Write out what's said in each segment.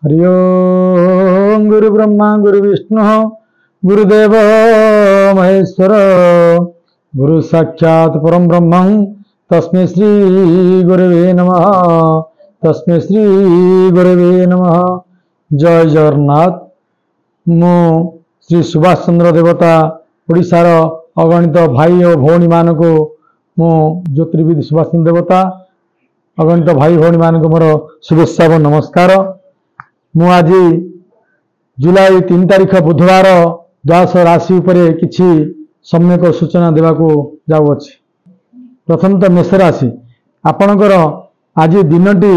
हरि ओम गुरु ब्रह्मा गुरु विष्णु गुरुदेव महेश्वर गुरु साक्षात् परम ब्रह्म तस्मै श्री गुरवे नमः तस्मै श्री गुरवे नमः। जय जगन्नाथ। मु श्री सुभाष चंद्र देवता ओडिशार अगणित भाई और भौणी मानक मु ज्योतिर्विद सुभाष चंद्र देवता अगणित भाई भौणी मानक मोर शुभेच्छा और नमस्कार। मु आज जुलाई 3 तारिख बुधवार द्वादश राशि उपरे किछि सम्यक सूचना देवाको जाउछि। प्रथम तो मेष राशि आपणकर आज दिनटी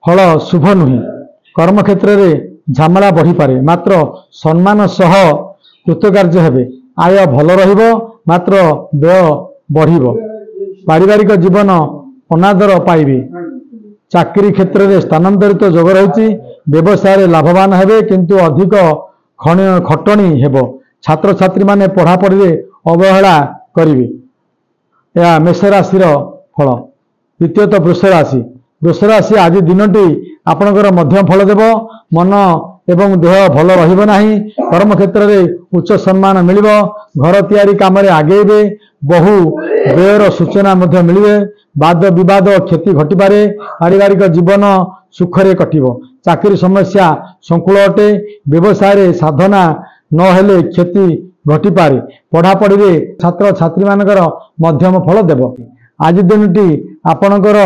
फल शुभ नुहे। कर्म क्षेत्र में झमेला बढ़ी पारे मात्र सम्मान सह कृतकार्य हेबे। आय भल रहिबो मात्र व्यय बढ़िबो। पारिवारिक जीवन अनादर पाइबे। चाकरी क्षेत्र में स्थानांतरित जोग रही। व्यवसाय लाभवान हेबे किंतु अधिक खटणी हेबो। छात्र छात्री माने पढ़ापढ़ी अवहेला करिवे। यह मेष राशि फल। द्वितीयत वृष राशि। वृष राशि आज दिनटी आपणकर मध्यम फल देव। मन एवं देह भल रहिबो नाही। कर्म क्षेत्र में उच्च सम्मान मिलिबो। घर तैयारी काम रे आगेबे। बहु व्ययर सूचना मध्य मिलिबे। वाद विवाद क्षति घटिपारे। पारिवारिक जीवन सुखरे कटिबो। चाकरी समस्या संकुल अटे। व्यवसाय रे साधना न हेले क्षति घटिपारे। पढ़ापढ़ी रे छात्र छात्री मानकर मध्यम फल देव। आज दिनटी आपणकर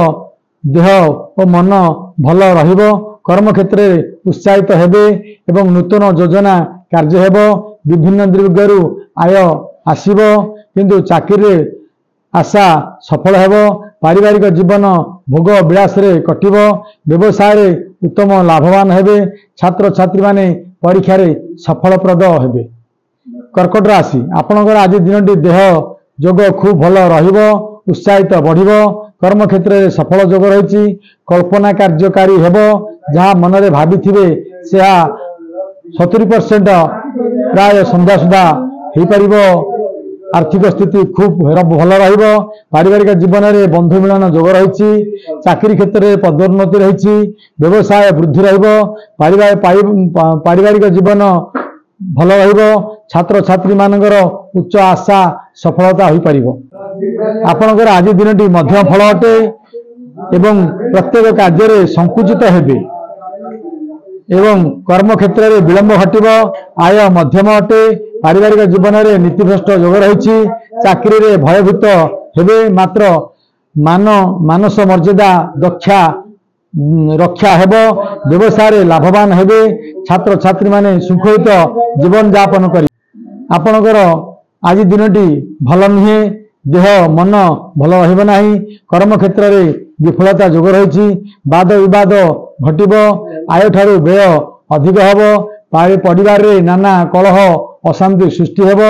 देह और मन भल रहिबो। कर्म क्षेत्र में उत्साहित हेबे एवं नूतन योजना कार्य हेबो। विभिन्न दिगरु आय आसीबो किंतु चाकरी रे आशा सफल हेबो। पारिवारिक जीवन भोग विलास रे कटिबो। व्यवसाय रे उत्तम लाभवान हेबे। छात्र छात्री माने परीक्षा रे सफलप्रद हेबे। कर्कट राशि आपणकर आज दिनटी देह जोग खूब भल रहिबो। उत्साहित बढ़िबो। कर्म क्षेत्र में सफल जोग रही। कल्पना कार्यकारी हेबो। जहाँ मन रे भाबिथिबे से 70% प्राय संध्या सुधा हो पारिबो। आर्थिक स्थिति खूब भल रहिबो। पारिवारिक जीवन में बंधु मिलन जोग रही। चाकरी क्षेत्र में पदोन्नति रही। व्यवसाय वृद्धि रहिबो। पारिवारिक जीवन भल रहिबो। छात्र छात्री मानकर उच्च आशा सफलता हो पारिबो। आपणकर आज दिनटी मध्यम फल अटे एवं प्रत्येक कार्य रे संकुचित हेबे एवं कर्म क्षेत्र में विलंब घटिबो। आय मध्यम अटे। पारिवारिक जीवन में नीतिभ्रष्ट जोग रही। चाकरी रे भयभीत हेबे मात्र मानस मर्यादा रक्षा हेबो। व्यवसाय लाभवान हेबे। छात्र छात्री माने सुखोहित जीवन यापन करि। आपणकर आज दिनटी भल नुहे। देह मन भल रहिबो नाही। कर्म क्षेत्र में विफलता जोग रही। वाद विवाद घटिबो। आय ठारू व्यय अधिक हेबो। परिवार रे नाना कलह अशांति सृष्टि हेबो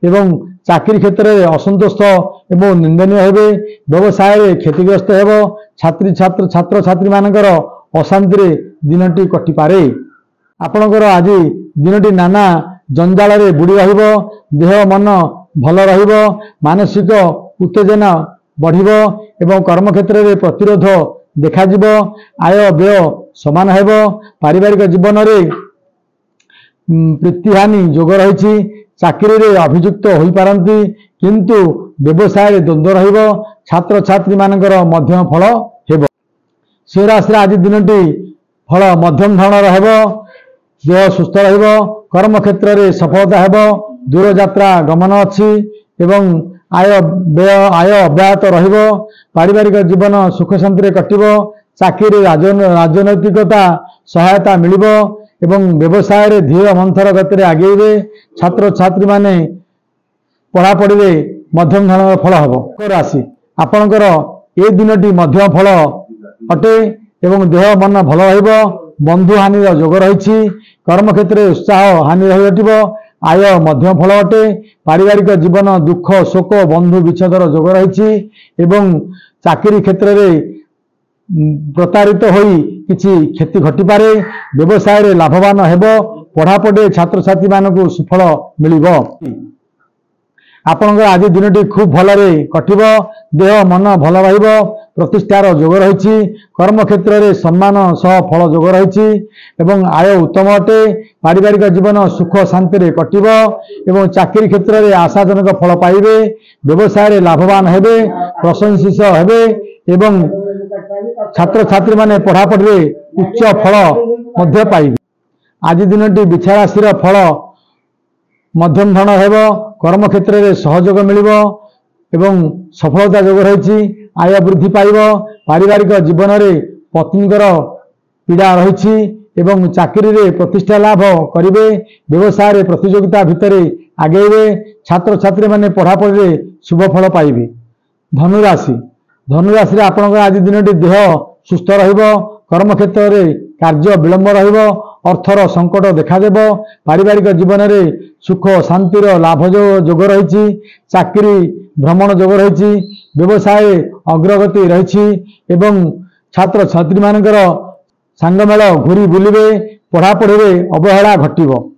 एवं चाकरी क्षेत्र में असंतोष एवं निंदनीय हेबे। व्यवसाय रे क्षतिग्रस्त हेबो। छात्र छात्री मानकर अशांति रे दिनटी कटि पारे। आपणकर आज दिनटी नाना जंजाल रे बुड़ी रहिबो। देह मन भल रहिबो। मानसिक उत्तेजना बढ़िबो एवं कर्म क्षेत्र में प्रतिरोध देखा जिवो। आय व्यय समान हेबो। पारिवारिक जीवन में प्रीतिहानि जोग रही। चाकरी रे अभियुक्त होई पारंती किंतु व्यवसाय द्वंद्व रहिबो। छात्र छात्री मानकर मध्यम फल हेबो। से राशि आज दिनटी फल मध्यम धरणर हेबो। देह सुस्थ रहिबो। कर्म क्षेत्र में सफलता हेबो। दूर यात्रा गमन अछि एवं आय अव्याहत रहिबो। पारिवारिक जीवन सुख शांति कटिबो। चाकरी राजनैतिकता सहायता मिलिबो एवं व्यवसाय रे धीर मंथर गति आगेबे। छात्र छात्री माने पढ़ापढ़ी रे मध्यम धरणर फल हेबो। राशि आपणकर ए दिनटी मध्यम फल अटे एवं देह मन भल रहिबो। बंधु हानि जोग रही। कर्म क्षेत्र में उत्साह हानि रही घटिबो। आय मध्यम फल अटे। पारिवारिक जीवन दुख शोक बंधु विच्छेदर जोग रही एवं चाकरी क्षेत्र में प्रतारित होई किछि क्षति घटिपारे। व्यवसाय रे लाभवान हेबो। पढ़ापढ़ी छात्र छात्री मानकु सुफल मिलिबो। आपणकर आज दिनटी खूब भल रे कटिबो। देह मन भल रहिबो। ପ୍ରତିଷ୍ଠାର ଯୋଗ ରହିଛି। କର୍ମକ୍ଷେତ୍ରରେ ସମ୍ମାନ ସହ ଫଳ ଯୋଗ ରହିଛି ଏବଂ ଆୟ ଉତ୍ତମ ଅଟେ। ପାରିବାରିକ ଜୀବନ ସୁଖ ଶାନ୍ତିରେ କଟିବ ଏବଂ ଚାକିରି କ୍ଷେତ୍ରରେ ଆଶାଜନକ ଫଳ ପାଇବେ। ବ୍ୟବସାୟରେ ଲାଭବାନ ହେବେ, ପ୍ରଶଂସିତ ହେବେ ଏବଂ ଛାତ୍ରଛାତ୍ରୀମାନେ ପଢ଼ାପଢ଼ିରେ ଉଚ୍ଚ ଫଳ ମଧ୍ୟ ପାଇବେ। ଆଜି ଦିନଟି ବିଛା ରାଶିର ଫଳ ମଧ୍ୟମ ଧରଣ ହେବ। କର୍ମକ୍ଷେତ୍ରରେ ସହଯୋଗ ମିଳିବ ଏବଂ ସଫଳତା ଯୋଗ ରହିଛି। ଆୟ ବୃଦ୍ଧି ପାଇବ। ପାରିବାରିକ ଜୀବନରେ ପତ୍ନୀଙ୍କର ପୀଡ଼ା ରହିଛି ଏବଂ ଚାକିରିରେ ପ୍ରତିଷ୍ଠା ଲାଭ କରିବେ। ବ୍ୟବସାୟରେ ପ୍ରତିଯୋଗିତା ଭିତରେ ଆଗେଇବେ। ଛାତ୍ରଛାତ୍ରୀମାନେ ପଢ଼ାପଢ଼ିରେ ଶୁଭ ଫଳ ପାଇବେ। ଧନୁରାଶି ଧନୁରାଶିରେ ଆପଣଙ୍କର ଆଜି ଦିନଟି ଦେହ ସୁସ୍ଥ ରହିବ। କର୍ମକ୍ଷେତ୍ରରେ କାର୍ଯ୍ୟ ବିଳମ୍ବ ରହିବ। ଅର୍ଥର ସଙ୍କଟ ଦେଖାଦେବ। ପାରିବାରିକ ଜୀବନରେ ସୁଖ ଶାନ୍ତିର ଲାଭ ଯୋଗ ରହିଛି। ଚାକିରି ଭ୍ରମଣ ଯୋଗ ରହିଛି। ବ୍ୟବସାୟରେ ଅଗ୍ରଗତି ରହିଛି ଏବଂ ଛାତ୍ରଛାତ୍ରୀମାନଙ୍କର ସାଙ୍ଗମେଳ ଘୁରି ବୁଲିବେ। ପଢ଼ାପଢ଼ିରେ ଅବହେଳା ଘଟିବ।